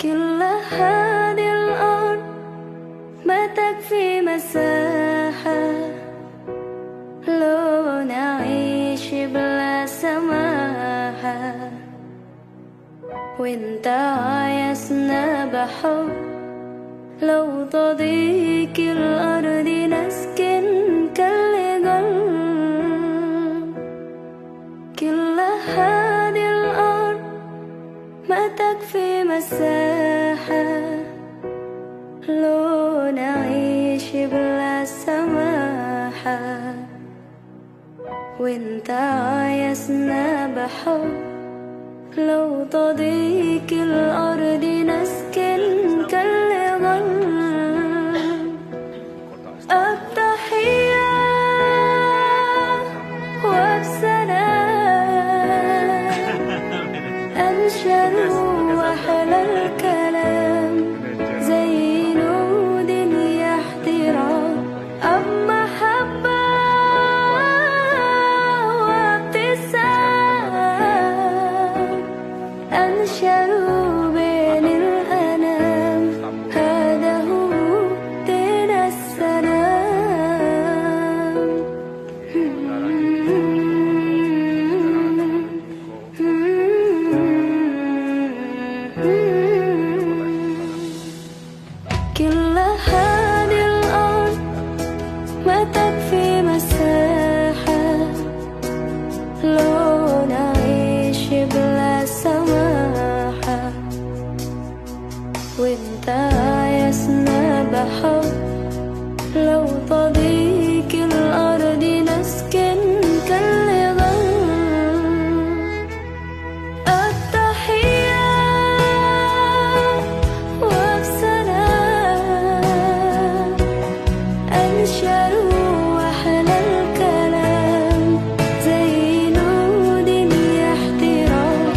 كل هذه الأرض ما تكفي مساحة لو نعيش بلا سماحة، وانت عايزنا بحب لو تضيق الأرض نسكن كالقلب. كل هذه الأرض ما تكفي مساحة لو نعيش بلا سماحة، وانت عايزنا بحب لو تضيق الأرض نسكن كالغل. التحية وبسلام أنشر وأحلى الكلام زي نود يحترام، أب محبة وابتسام أنشروا بين الأنام، هذا هو دين السلام. كل هذه الأرض ما تكفي مساحة لو نعيش بلا سماحة، وانت عايزنا بحب لو تضيق الأرض نسكن كالغل. التحية وبسلام أنشر وأحلى الكلام زي نود يحترام،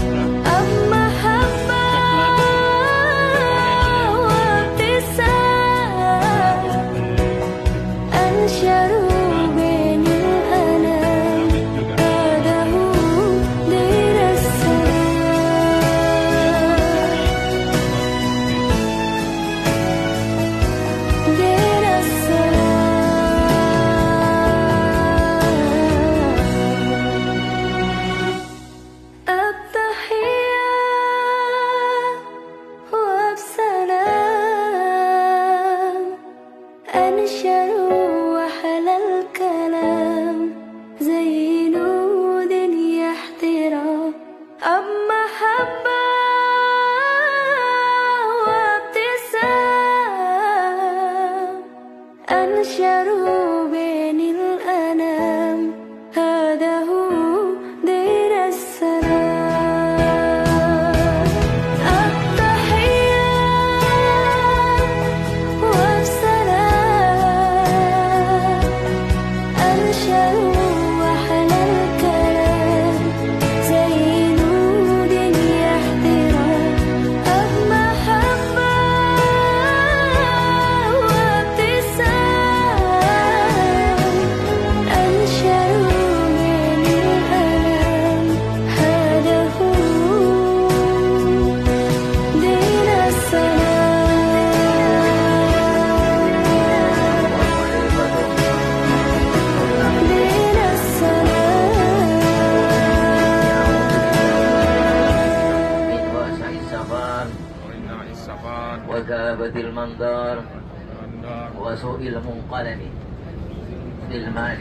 أب محبة وابتسام أنشروا بين الأنام، هذا هو دين السلام. دين السلام. التحية وبسلام أنشروا وأحلى الكلام زي نود يحترام، أب محبة وابتسام أنشروا بين الأنام، هذا هو دين السلام. التحية وبسلام أنشروا وأحلى الكلام زي نود يحترام، أب محبة وابتسام أنشروا بين الأنام، هذا هو دين السلام. دين السلام. من واسع السفر وكابة المنظر وسوء المنقلب بالمال.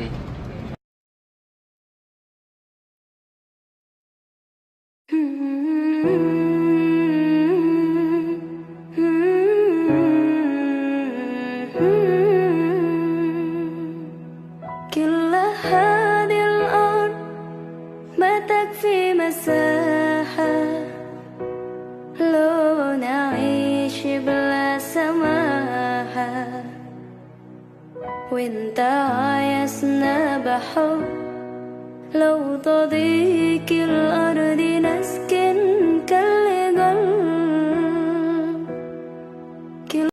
كل هذه الأرض ما تكفي مساحة لو نعيش بلا سماحة، وانت عايزنا بحب لو تضيق الأرض نسكن